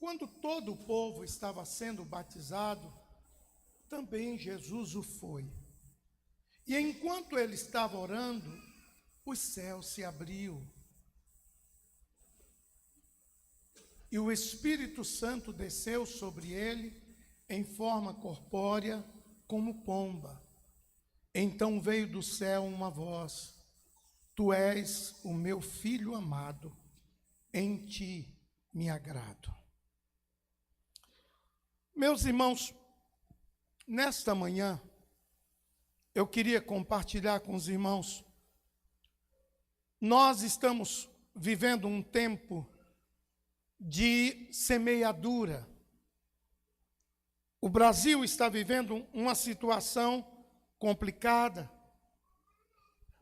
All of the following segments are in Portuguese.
Quando todo o povo estava sendo batizado, também Jesus o foi. E enquanto ele estava orando, o céu se abriu. E o Espírito Santo desceu sobre ele em forma corpórea, como pomba. Então veio do céu uma voz: Tu és o meu filho amado, em ti me agrado. Meus irmãos, nesta manhã, eu queria compartilhar com os irmãos. Nós estamos vivendo um tempo de semeadura. O Brasil está vivendo uma situação complicada.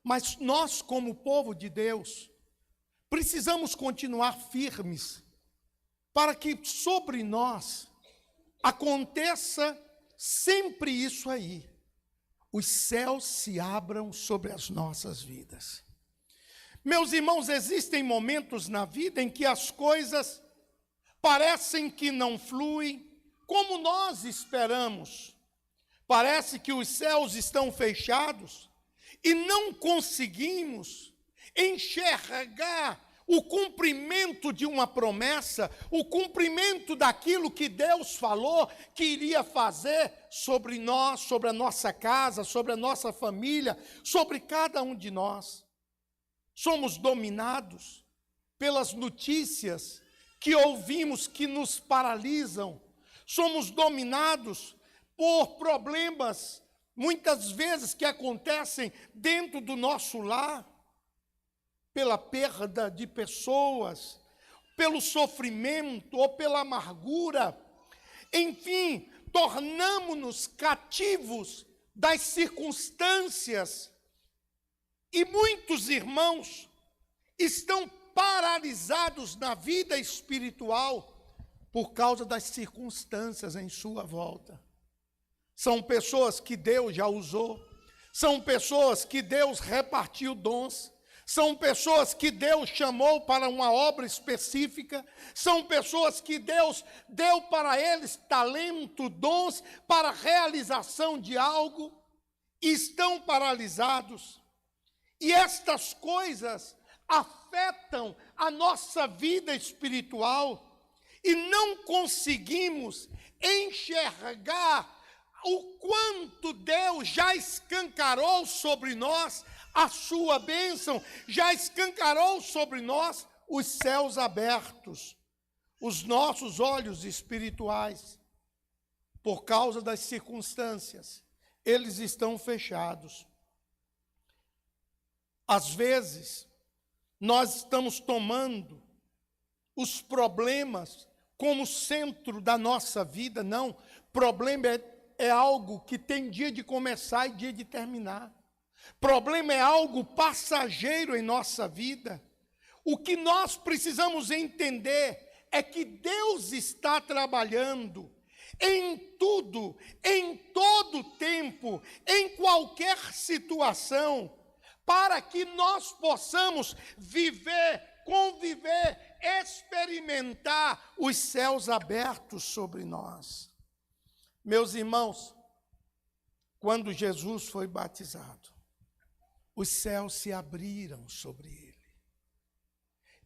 Mas nós, como povo de Deus, precisamos continuar firmes para que sobre nós aconteça sempre isso aí. Os céus se abram sobre as nossas vidas. Meus irmãos, existem momentos na vida em que as coisas parecem que não fluem como nós esperamos. Parece que os céus estão fechados e não conseguimos enxergar o cumprimento de uma promessa, o cumprimento daquilo que Deus falou que iria fazer sobre nós, sobre a nossa casa, sobre a nossa família, sobre cada um de nós. Somos dominados pelas notícias que ouvimos que nos paralisam. Somos dominados por problemas, muitas vezes, que acontecem dentro do nosso lar, pela perda de pessoas, pelo sofrimento ou pela amargura. Enfim, tornamo-nos cativos das circunstâncias. E muitos irmãos estão paralisados na vida espiritual por causa das circunstâncias em sua volta. São pessoas que Deus já usou, são pessoas que Deus repartiu dons, são pessoas que Deus chamou para uma obra específica, são pessoas que Deus deu para eles talento, dons para a realização de algo, e estão paralisados. E estas coisas afetam a nossa vida espiritual e não conseguimos enxergar o quanto Deus já escancarou sobre nós a sua bênção, já escancarou sobre nós os céus abertos. Os nossos olhos espirituais, por causa das circunstâncias, eles estão fechados. Às vezes, nós estamos tomando os problemas como centro da nossa vida. Não, problema é algo que tem dia de começar e dia de terminar. Problema é algo passageiro em nossa vida. O que nós precisamos entender é que Deus está trabalhando em tudo, em todo tempo, em qualquer situação, para que nós possamos viver, conviver, experimentar os céus abertos sobre nós. Meus irmãos, quando Jesus foi batizado, os céus se abriram sobre ele.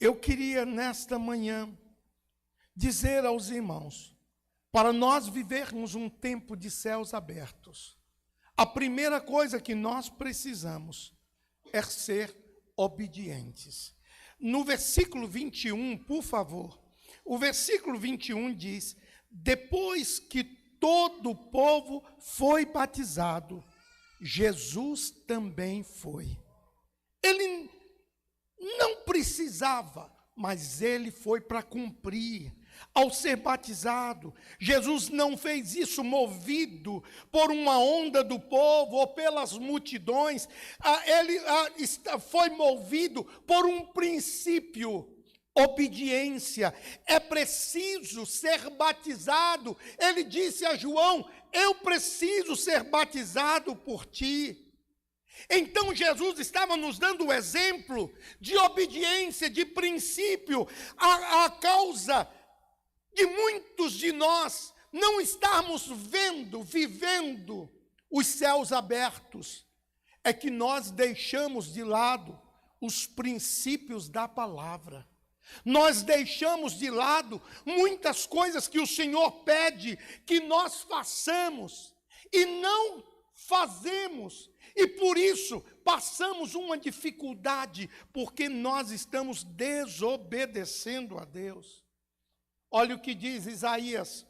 Eu queria nesta manhã dizer aos irmãos, para nós vivermos um tempo de céus abertos, a primeira coisa que nós precisamos é ser obedientes. No versículo 21, por favor, o versículo 21 diz: depois que todo o povo foi batizado, Jesus também foi. Ele não precisava, mas ele foi para cumprir. Ao ser batizado, Jesus não fez isso movido por uma onda do povo ou pelas multidões. Ele foi movido por um princípio: obediência. É preciso ser batizado. Ele disse a João: eu preciso ser batizado por ti. Então Jesus estava nos dando o exemplo de obediência, de princípio. A causa de muitos de nós não estarmos vivendo os céus abertos, é que nós deixamos de lado os princípios da palavra. Nós deixamos de lado muitas coisas que o Senhor pede que nós façamos e não fazemos. E por isso passamos uma dificuldade, porque nós estamos desobedecendo a Deus. Olha o que diz Isaías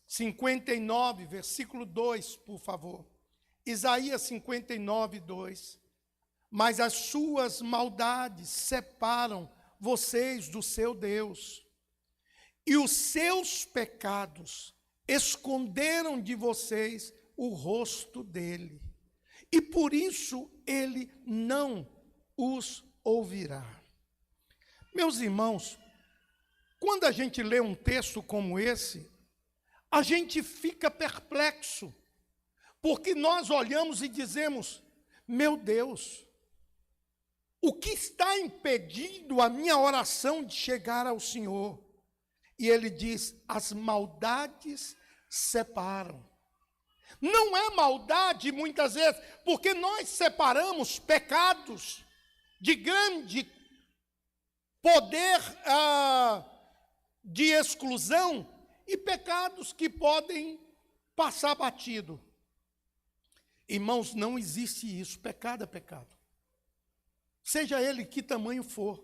59, versículo 2, por favor. Isaías 59, 2. Mas as suas maldades separam vocês do seu Deus, e os seus pecados esconderam de vocês o rosto dele, e por isso ele não os ouvirá. Meus irmãos, quando a gente lê um texto como esse, a gente fica perplexo, porque nós olhamos e dizemos: meu Deus, o que está impedindo a minha oração de chegar ao Senhor? E ele diz: as maldades separam. Não é maldade muitas vezes, porque nós separamos pecados de grande poder de exclusão e pecados que podem passar batido. Irmãos, não existe isso. Pecado é pecado, seja ele que tamanho for.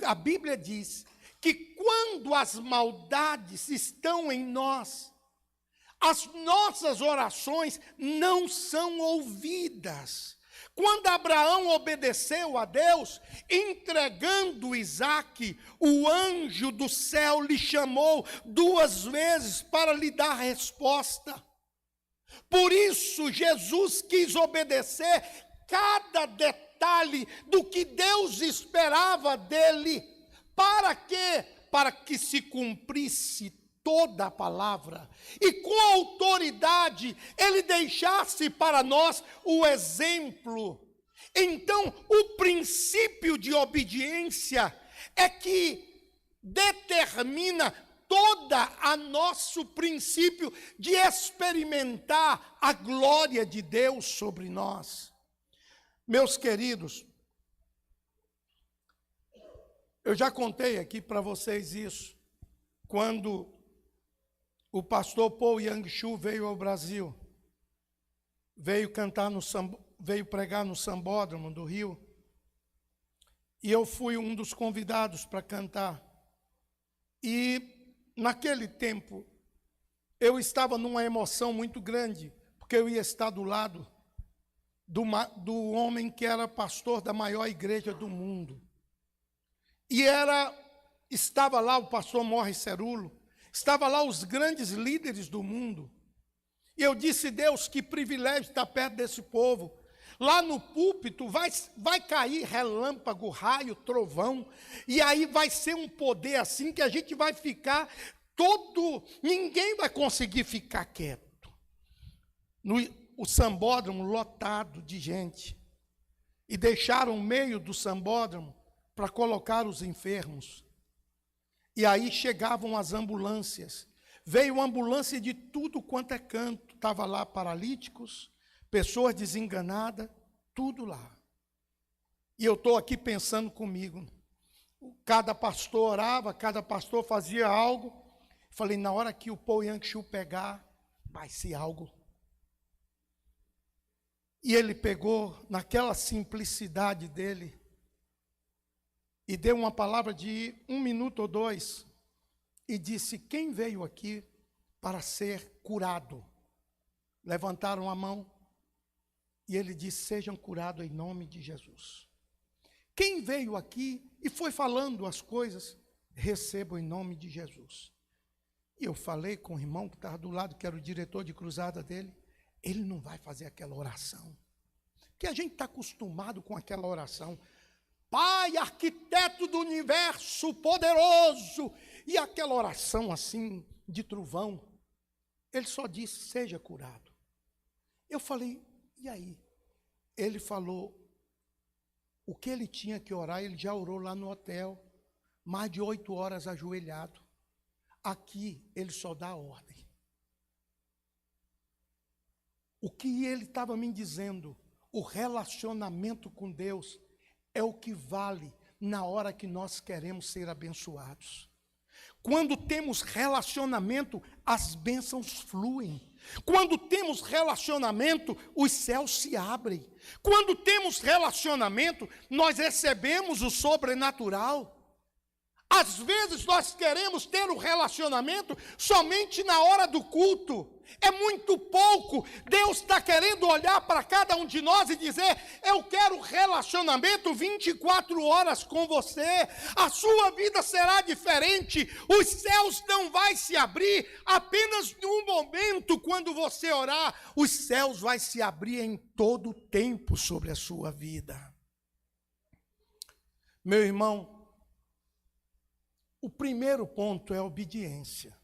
A Bíblia diz que quando as maldades estão em nós, as nossas orações não são ouvidas. Quando Abraão obedeceu a Deus, entregando Isaque, o anjo do céu lhe chamou 2 vezes para lhe dar resposta. Por isso Jesus quis obedecer cada detalhe do que Deus esperava dele. Para quê? Para que se cumprisse toda a palavra, e com autoridade ele deixasse para nós o exemplo. Então, o princípio de obediência é que determina toda a nosso princípio de experimentar a glória de Deus sobre nós. Meus queridos, eu já contei aqui para vocês isso, quando o pastor Paul Yang-Shu veio ao Brasil, veio pregar no Sambódromo do Rio, e eu fui um dos convidados para cantar. E naquele tempo eu estava numa emoção muito grande, porque eu ia estar do lado do homem que era pastor da maior igreja do mundo. E estava lá o pastor Morris Cerulo, estava lá os grandes líderes do mundo. E eu disse: Deus, que privilégio estar perto desse povo. Lá no púlpito vai cair relâmpago, raio, trovão, e aí vai ser um poder assim que a gente vai ficar ninguém vai conseguir ficar quieto. O sambódromo lotado de gente, e deixaram o meio do sambódromo para colocar os enfermos. E aí chegavam as ambulâncias. Veio ambulância de tudo quanto é canto. Estava lá paralíticos, pessoas desenganadas, tudo lá. E eu estou aqui pensando comigo. Cada pastor orava, cada pastor fazia algo. Falei, na hora que o Paul Yang-Shu pegar, vai ser algo. E ele pegou, naquela simplicidade dele, e deu uma palavra de 1 minuto ou 2, e disse: quem veio aqui para ser curado? Levantaram a mão, e ele disse: sejam curados em nome de Jesus. Quem veio aqui e foi falando as coisas, recebam em nome de Jesus. E eu falei com o irmão que estava do lado, que era o diretor de cruzada dele, ele não vai fazer aquela oração, porque a gente está acostumado com aquela oração: Pai, arquiteto do universo poderoso, e aquela oração assim, de trovão. Ele só disse: seja curado. Eu falei: e aí? Ele falou, o que ele tinha que orar, ele já orou lá no hotel, mais de 8 horas ajoelhado. aqui ele só dá a ordem. O que ele estava me dizendo, o relacionamento com Deus é o que vale na hora que nós queremos ser abençoados. Quando temos relacionamento, as bênçãos fluem. Quando temos relacionamento, os céus se abrem. Quando temos relacionamento, nós recebemos o sobrenatural. Às vezes nós queremos ter o relacionamento somente na hora do culto. É muito pouco. Deus está querendo olhar para cada um de nós e dizer: eu quero relacionamento 24 horas com você. A sua vida será diferente. Os céus não vão se abrir apenas em um momento quando você orar. Os céus vão se abrir em todo o tempo sobre a sua vida. Meu irmão, o primeiro ponto é a obediência.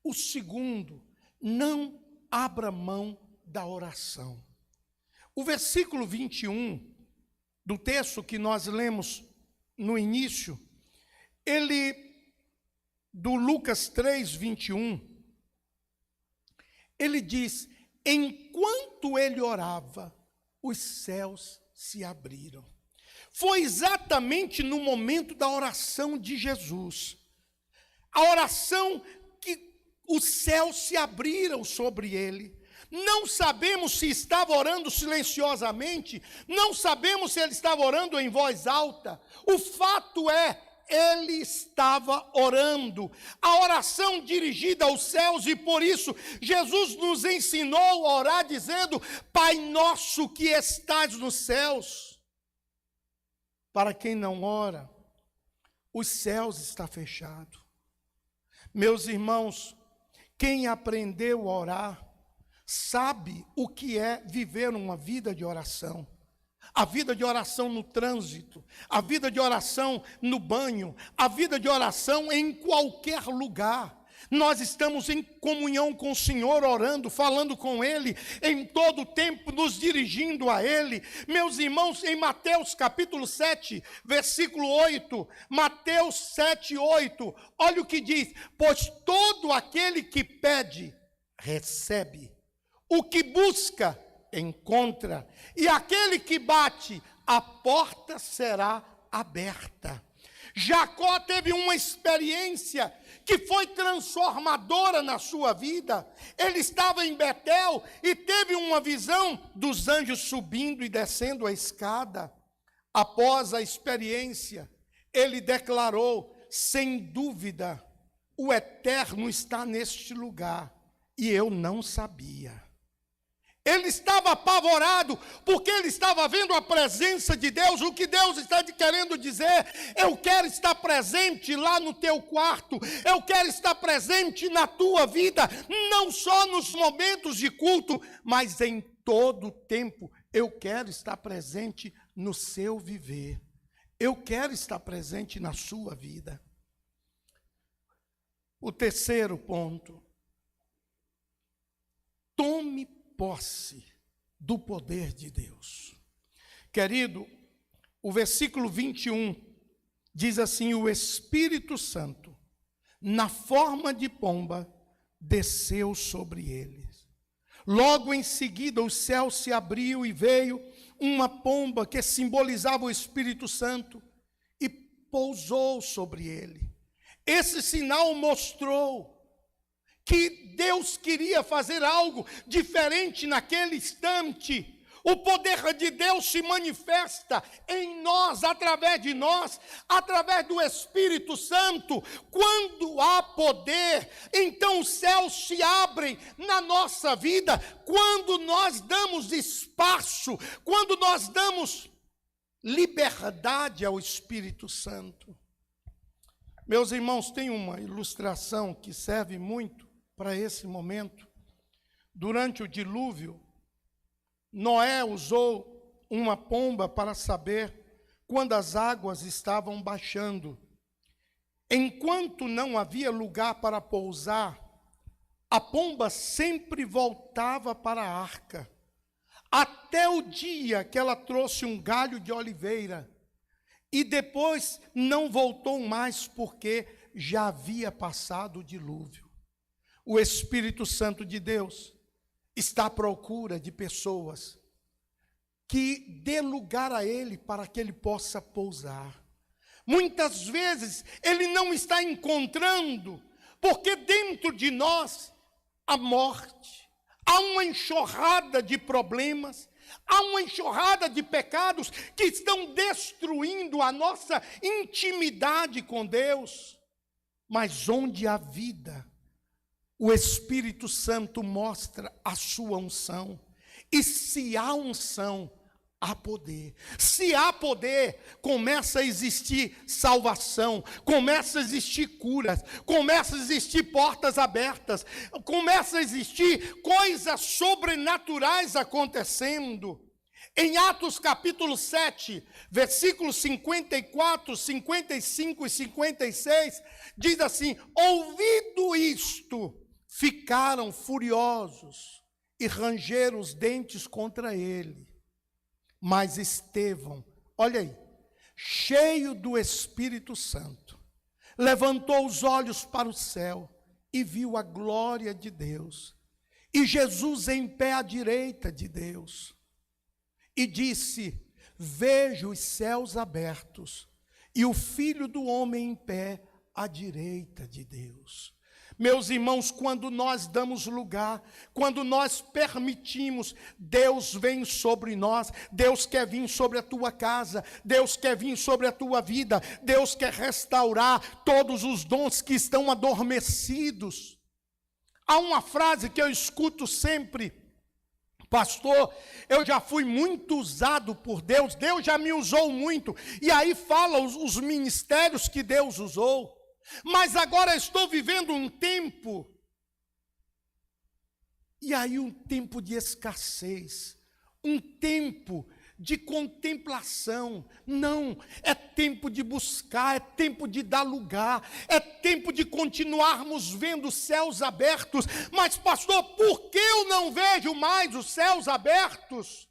O segundo, não abra mão da oração. O versículo 21 do texto que nós lemos no início, do Lucas 3, 21, ele diz: enquanto ele orava, os céus se abriram. Foi exatamente no momento da oração de Jesus, a oração que os céus se abriram sobre ele. Não sabemos se estava orando silenciosamente, não sabemos se ele estava orando em voz alta. O fato é, ele estava orando, a oração dirigida aos céus, e por isso Jesus nos ensinou a orar dizendo: Pai nosso que estás nos céus. Para quem não ora, os céus estão fechados. Meus irmãos, quem aprendeu a orar, sabe o que é viver uma vida de oração. A vida de oração no trânsito, a vida de oração no banho, a vida de oração em qualquer lugar. Nós estamos em comunhão com o Senhor, orando, falando com Ele, em todo o tempo nos dirigindo a Ele. Meus irmãos, em Mateus capítulo 7, versículo 8, Mateus 7, 8, olha o que diz: pois todo aquele que pede, recebe, o que busca, encontra, e aquele que bate, a porta será aberta. Jacó teve uma experiência que foi transformadora na sua vida. Ele estava em Betel e teve uma visão dos anjos subindo e descendo a escada. Após a experiência, ele declarou: sem dúvida, o Eterno está neste lugar, e eu não sabia. Ele estava apavorado, porque ele estava vendo a presença de Deus. O que Deus está querendo dizer: eu quero estar presente lá no teu quarto, eu quero estar presente na tua vida, não só nos momentos de culto, mas em todo o tempo. Eu quero estar presente no seu viver, eu quero estar presente na sua vida. O terceiro ponto: tome posse do poder de Deus. Querido, o versículo 21 diz assim: o Espírito Santo, na forma de pomba, desceu sobre eles. Logo em seguida, o céu se abriu e veio uma pomba que simbolizava o Espírito Santo e pousou sobre ele. Esse sinal mostrou que Deus queria fazer algo diferente naquele instante. O poder de Deus se manifesta em nós, através de nós, através do Espírito Santo. Quando há poder, então os céus se abrem na nossa vida. Quando nós damos espaço, quando nós damos liberdade ao Espírito Santo. Meus irmãos, tem uma ilustração que serve muito para esse momento. Durante o dilúvio, Noé usou uma pomba para saber quando as águas estavam baixando. Enquanto não havia lugar para pousar, a pomba sempre voltava para a arca, até o dia que ela trouxe um galho de oliveira, e depois não voltou mais, porque já havia passado o dilúvio. O Espírito Santo de Deus está à procura de pessoas que dê lugar a Ele para que Ele possa pousar. Muitas vezes Ele não está encontrando, porque dentro de nós há morte, há uma enxurrada de problemas, há uma enxurrada de pecados que estão destruindo a nossa intimidade com Deus. Mas onde há vida, o Espírito Santo mostra a sua unção. E se há unção, há poder. Se há poder, começa a existir salvação, começa a existir curas, começa a existir portas abertas, começa a existir coisas sobrenaturais acontecendo. Em Atos capítulo 7, versículos 54, 55 e 56, diz assim: ouvido isto, ficaram furiosos e rangeram os dentes contra ele. Mas Estevão, olha aí, cheio do Espírito Santo, levantou os olhos para o céu e viu a glória de Deus, e Jesus em pé à direita de Deus, e disse: vejo os céus abertos e o Filho do Homem em pé à direita de Deus. Meus irmãos, quando nós damos lugar, quando nós permitimos, Deus vem sobre nós. Deus quer vir sobre a tua casa, Deus quer vir sobre a tua vida, Deus quer restaurar todos os dons que estão adormecidos. Há uma frase que eu escuto sempre: pastor, eu já fui muito usado por Deus, Deus já me usou muito. E aí fala os ministérios que Deus usou. Mas agora estou vivendo um tempo, e aí um tempo de escassez, um tempo de contemplação. Não, é tempo de buscar, é tempo de dar lugar, é tempo de continuarmos vendo os céus abertos. Mas pastor, por que eu não vejo mais os céus abertos?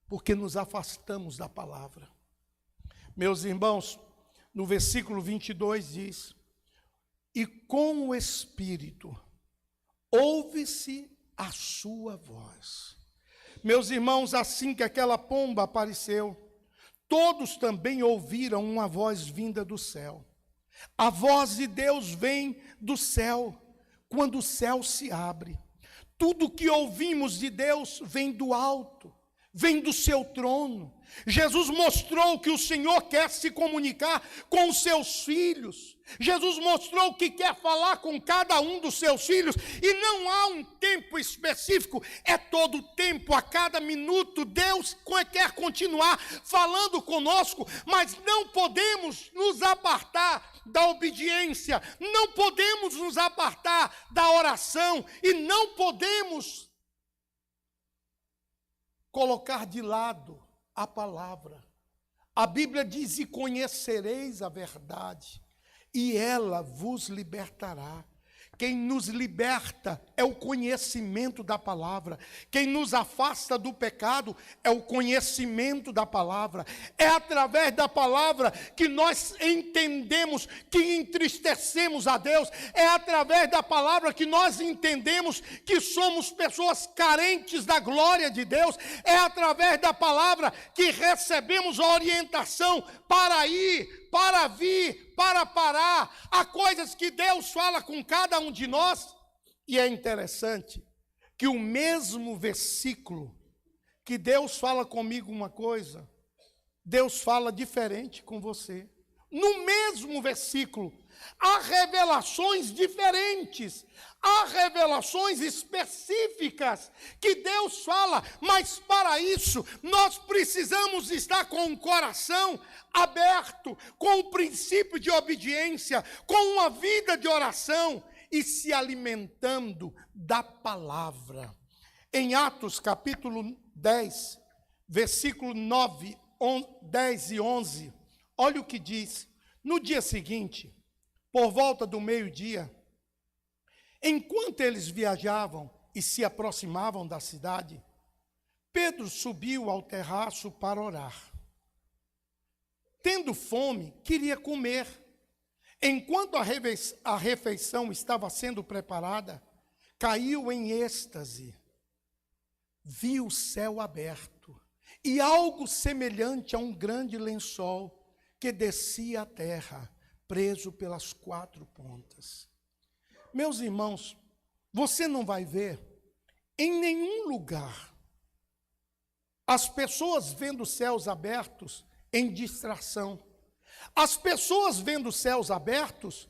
Porque nos afastamos da palavra. Meus irmãos, no versículo 22 diz: e com o Espírito ouve-se a sua voz. Meus irmãos, assim que aquela pomba apareceu, todos também ouviram uma voz vinda do céu. A voz de Deus vem do céu, quando o céu se abre. Tudo que ouvimos de Deus vem do alto, vem do seu trono. Jesus mostrou que o Senhor quer se comunicar com os seus filhos. Jesus mostrou que quer falar com cada um dos seus filhos. E não há um tempo específico, é todo o tempo, a cada minuto. Deus quer continuar falando conosco, mas não podemos nos apartar da obediência, não podemos nos apartar da oração, e não podemos colocar de lado a palavra. A Bíblia diz: e conhecereis a verdade, e ela vos libertará. Quem nos liberta é o conhecimento da palavra. Quem nos afasta do pecado é o conhecimento da palavra. É através da palavra que nós entendemos que entristecemos a Deus. É através da palavra que nós entendemos que somos pessoas carentes da glória de Deus. É através da palavra que recebemos a orientação para ir, para vir, para parar. Há coisas que Deus fala com cada um de nós, e é interessante que o mesmo versículo que Deus fala comigo uma coisa, Deus fala diferente com você. No mesmo versículo, há revelações diferentes, há revelações específicas que Deus fala, mas para isso nós precisamos estar com o coração aberto, com o princípio de obediência, com uma vida de oração e se alimentando da palavra. Em Atos capítulo 10, versículo 9, 10 e 11, olha o que diz: no dia seguinte, por volta do meio-dia, enquanto eles viajavam e se aproximavam da cidade, Pedro subiu ao terraço para orar. tendo fome, queria comer. Enquanto a refeição estava sendo preparada, caiu em êxtase. Viu o céu aberto e algo semelhante a um grande lençol que descia à terra, preso pelas 4 pontas. Meus irmãos, você não vai ver em nenhum lugar as pessoas vendo céus abertos em distração. As pessoas vendo céus abertos,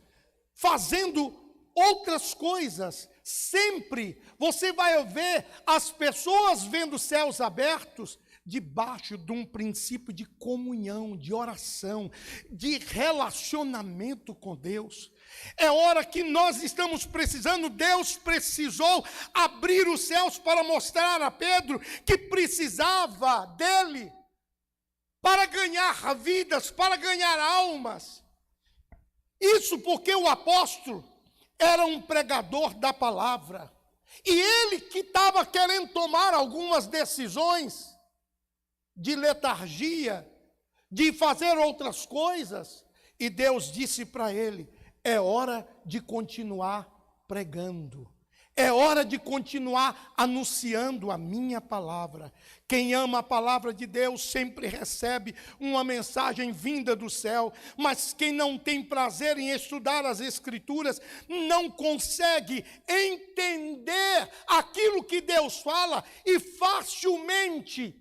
fazendo outras coisas. Sempre você vai ver as pessoas vendo céus abertos debaixo de um princípio de comunhão, de oração, de relacionamento com Deus. É hora que nós estamos precisando, Deus precisou abrir os céus para mostrar a Pedro que precisava dele para ganhar vidas, para ganhar almas. Isso porque o apóstolo era um pregador da palavra. E ele que estava querendo tomar algumas decisões de letargia, de fazer outras coisas. E Deus disse para ele, é hora de continuar pregando. É hora de continuar anunciando a minha palavra. Quem ama a palavra de Deus sempre recebe uma mensagem vinda do céu. Mas quem não tem prazer em estudar as Escrituras, não consegue entender aquilo que Deus fala e facilmente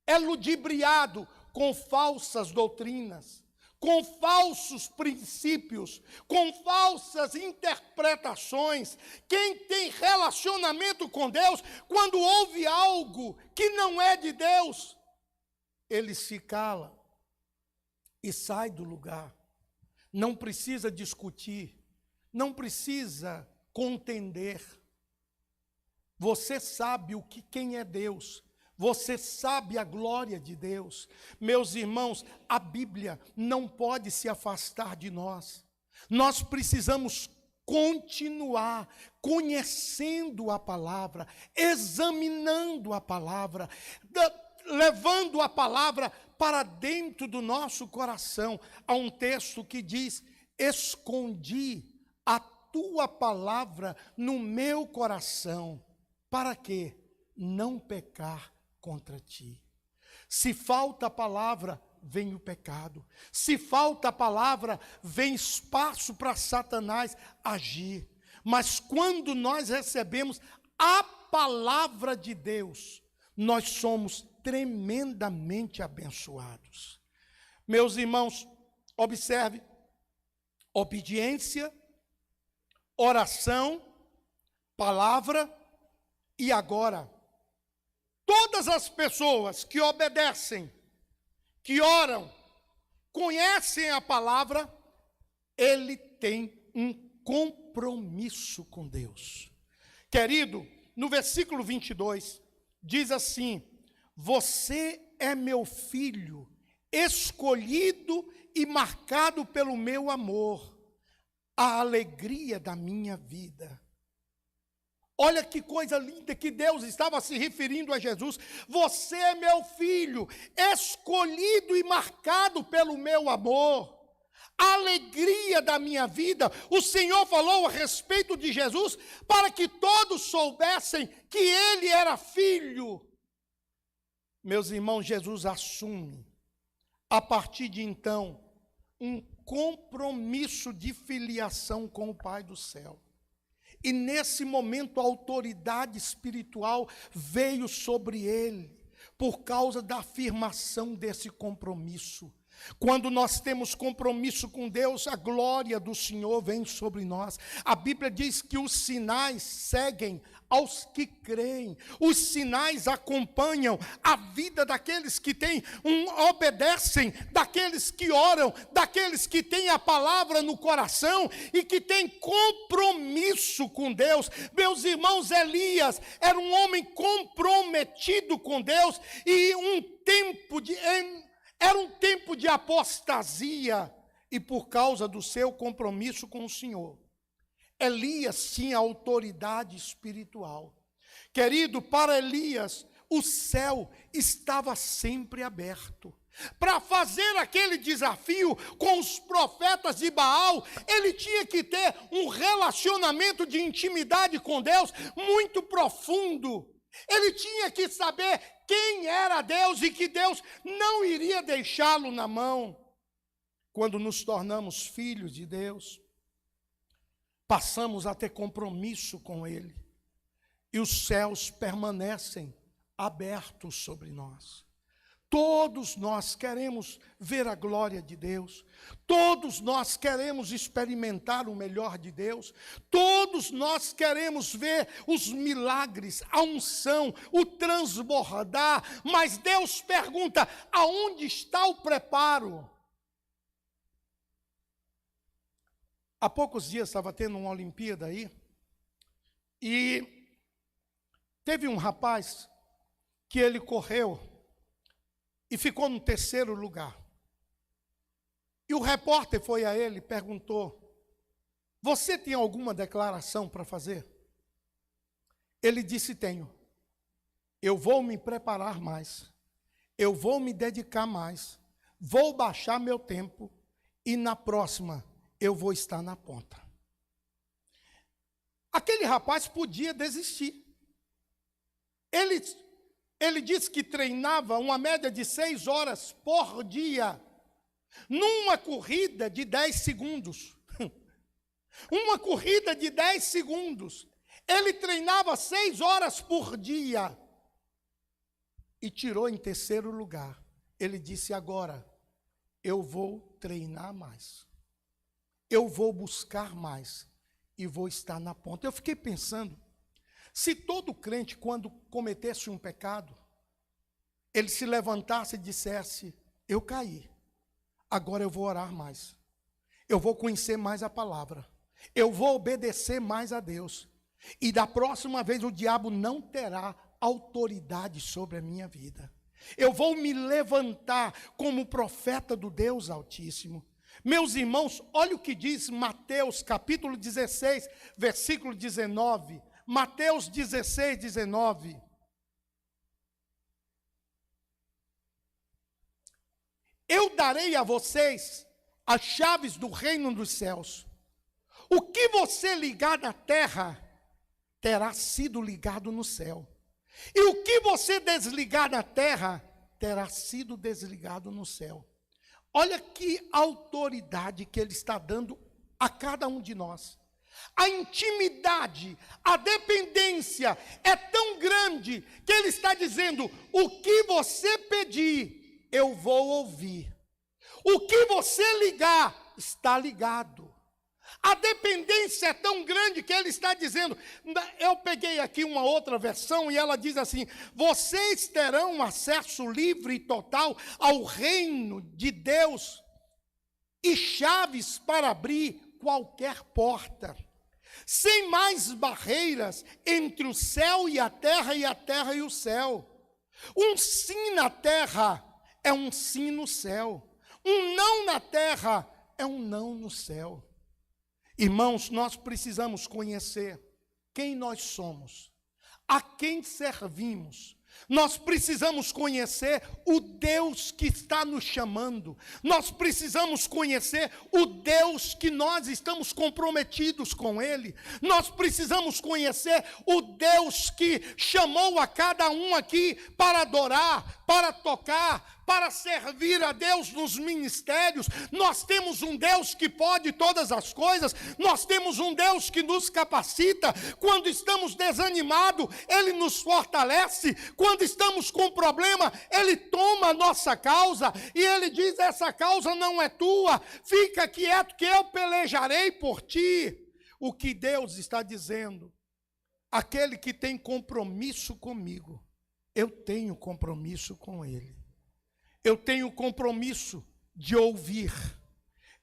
é ludibriado com falsas doutrinas, com falsos princípios, com falsas interpretações. Quem tem relacionamento com Deus, quando ouve algo que não é de Deus, ele se cala e sai do lugar. Não precisa discutir, não precisa contender. Você sabe quem é Deus. Você sabe a glória de Deus. Meus irmãos, a Bíblia não pode se afastar de nós. Nós precisamos continuar conhecendo a palavra, examinando a palavra, levando a palavra para dentro do nosso coração. Há um texto que diz, escondi a tua palavra no meu coração. Para quê? Não pecar contra ti. Se falta a palavra, vem o pecado. Se falta a palavra, vem espaço para Satanás agir. Mas quando nós recebemos a palavra de Deus, nós somos tremendamente abençoados. Meus irmãos, observe: obediência, oração, palavra e agora, todas as pessoas que obedecem, que oram, conhecem a palavra, ele tem um compromisso com Deus. Querido, no versículo 22, diz assim, você é meu filho, escolhido e marcado pelo meu amor, a alegria da minha vida. Olha que coisa linda que Deus estava se referindo a Jesus. Você é meu filho, escolhido e marcado pelo meu amor. A alegria da minha vida. O Senhor falou a respeito de Jesus para que todos soubessem que Ele era filho. Meus irmãos, Jesus assume, a partir de então, um compromisso de filiação com o Pai do céu. E nesse momento a autoridade espiritual veio sobre ele, por causa da afirmação desse compromisso. Quando nós temos compromisso com Deus, a glória do Senhor vem sobre nós. A Bíblia diz que os sinais seguem aos que creem. Os sinais acompanham a vida daqueles que obedecem, daqueles que oram, daqueles que têm a palavra no coração e que têm compromisso com Deus. Meus irmãos, Elias era um homem comprometido com Deus e era um tempo de apostasia, e por causa do seu compromisso com o Senhor, Elias tinha autoridade espiritual. Querido, para Elias, o céu estava sempre aberto. Para fazer aquele desafio com os profetas de Baal, ele tinha que ter um relacionamento de intimidade com Deus muito profundo. Ele tinha que saber quem era Deus e que Deus não iria deixá-lo na mão. Quando nos tornamos filhos de Deus, passamos a ter compromisso com Ele. E os céus permanecem abertos sobre nós. Todos nós queremos ver a glória de Deus. Todos nós queremos experimentar o melhor de Deus. Todos nós queremos ver os milagres, a unção, o transbordar. Mas Deus pergunta: aonde está o preparo? Há poucos dias estava tendo uma Olimpíada aí. E teve um rapaz que ele correu e ficou no 3º lugar. E o repórter foi a ele e perguntou: você tem alguma declaração para fazer? Ele disse: tenho. Eu vou me preparar mais. Eu vou me dedicar mais. Vou baixar meu tempo. E na próxima eu vou estar na ponta. Aquele rapaz podia desistir. Ele disse que treinava uma média de 6 horas por dia, numa corrida de 10 segundos. Uma corrida de 10 segundos. Ele treinava 6 horas por dia e tirou em 3º lugar. Ele disse: agora eu vou treinar mais. Eu vou buscar mais e vou estar na ponta. Eu fiquei pensando, se todo crente, quando cometesse um pecado, ele se levantasse e dissesse: eu caí, agora eu vou orar mais, eu vou conhecer mais a palavra, eu vou obedecer mais a Deus, e da próxima vez o diabo não terá autoridade sobre a minha vida. Eu vou me levantar como profeta do Deus Altíssimo. Meus irmãos, olha o que diz Mateus capítulo 16, versículo 19. Mateus 16, 19. Eu darei a vocês as chaves do reino dos céus. O que você ligar na terra, terá sido ligado no céu. E o que você desligar na terra, terá sido desligado no céu. Olha que autoridade que ele está dando a cada um de nós. A intimidade, a dependência é tão grande que ele está dizendo: o que você pedir, eu vou ouvir. O que você ligar, está ligado. A dependência é tão grande que ele está dizendo. Eu peguei aqui uma outra versão e ela diz assim: vocês terão acesso livre e total ao reino de Deus e chaves para abrir qualquer porta, sem mais barreiras entre o céu e a terra e o céu. Um sim na terra é um sim no céu. Um não na terra é um não no céu. Irmãos, nós precisamos conhecer quem nós somos, a quem servimos. Nós precisamos conhecer o Deus que está nos chamando. Nós precisamos conhecer o Deus que nós estamos comprometidos com Ele. Nós precisamos conhecer o Deus que chamou a cada um aqui para adorar, para tocar, para servir a Deus nos ministérios. Nós temos um Deus que pode todas as coisas. Nós temos um Deus que nos capacita. Quando estamos desanimados, Ele nos fortalece. Quando estamos com problema, Ele toma a nossa causa e Ele diz: essa causa não é tua, fica quieto que eu pelejarei por ti. O que Deus está dizendo: aquele que tem compromisso comigo, eu tenho compromisso com Ele. Eu tenho compromisso de ouvir.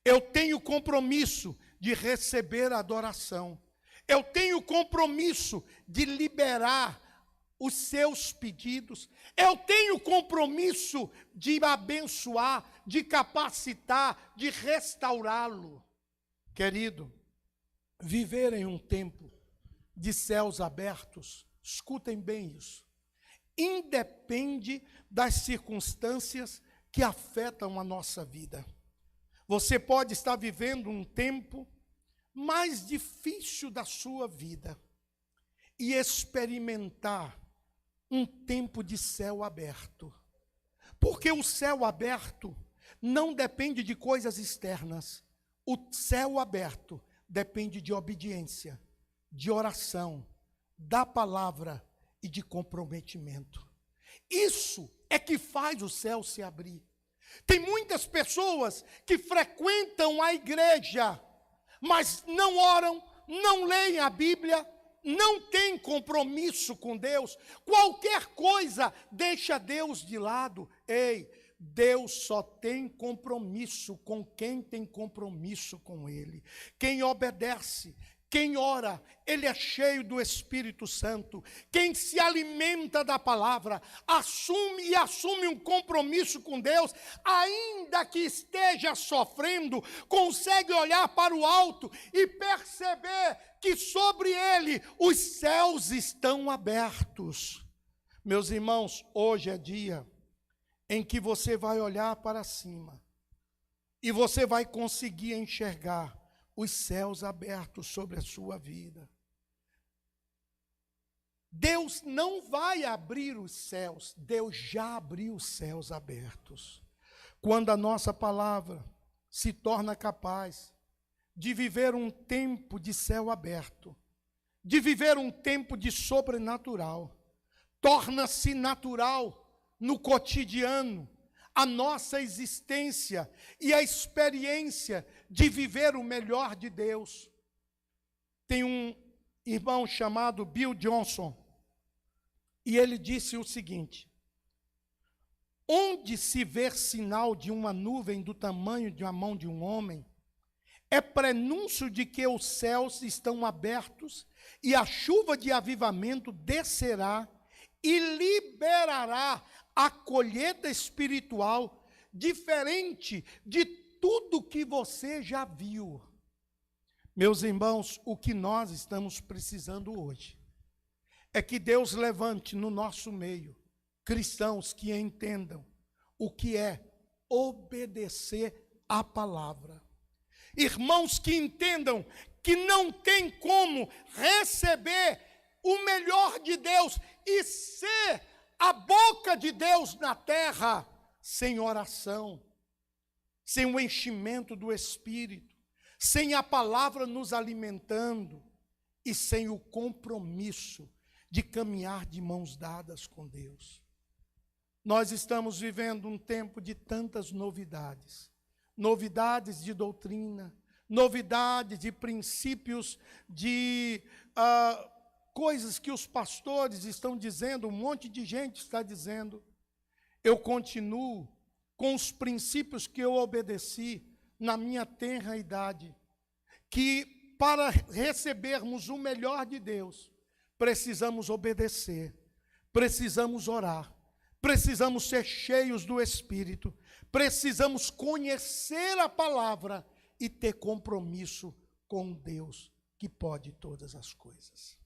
Eu tenho compromisso de receber adoração. Eu tenho compromisso de liberar os seus pedidos. Eu tenho compromisso de abençoar, de capacitar, de restaurá-lo. Querido, viver em um tempo de céus abertos, escutem bem isso, independe das circunstâncias que afetam a nossa vida. Você pode estar vivendo um tempo mais difícil da sua vida e experimentar um tempo de céu aberto. Porque o céu aberto não depende de coisas externas. O céu aberto depende de obediência, de oração, da palavra e de comprometimento. Isso é que faz o céu se abrir. Tem muitas pessoas que frequentam a igreja, mas não oram, não leem a Bíblia, não têm compromisso com Deus. Qualquer coisa deixa Deus de lado. Ei, Deus só tem compromisso com quem tem compromisso com Ele. Quem obedece, quem ora, ele é cheio do Espírito Santo. Quem se alimenta da palavra, assume um compromisso com Deus, ainda que esteja sofrendo, consegue olhar para o alto e perceber que sobre ele os céus estão abertos. Meus irmãos, hoje é dia em que você vai olhar para cima e você vai conseguir enxergar os céus abertos sobre a sua vida. Deus não vai abrir os céus, Deus já abriu os céus abertos. Quando a nossa palavra se torna capaz de viver um tempo de céu aberto, de viver um tempo de sobrenatural, torna-se natural no cotidiano a nossa existência e a experiência de viver o melhor de Deus. Tem um irmão chamado Bill Johnson, e ele disse o seguinte: onde se vê sinal de uma nuvem do tamanho de uma mão de um homem, é prenúncio de que os céus estão abertos e a chuva de avivamento descerá e liberará a colheita espiritual diferente de tudo que você já viu. Meus irmãos, o que nós estamos precisando hoje é que Deus levante no nosso meio cristãos que entendam o que é obedecer à palavra. Irmãos que entendam que não tem como receber o melhor de Deus e ser a boca de Deus na terra sem oração, sem o enchimento do Espírito, sem a palavra nos alimentando e sem o compromisso de caminhar de mãos dadas com Deus. Nós estamos vivendo um tempo de tantas novidades, novidades de doutrina, novidades de princípios, de coisas que os pastores estão dizendo, um monte de gente está dizendo. Eu continuo com os princípios que eu obedeci na minha tenra idade, que para recebermos o melhor de Deus, precisamos obedecer, precisamos orar, precisamos ser cheios do Espírito, precisamos conhecer a palavra e ter compromisso com Deus que pode todas as coisas.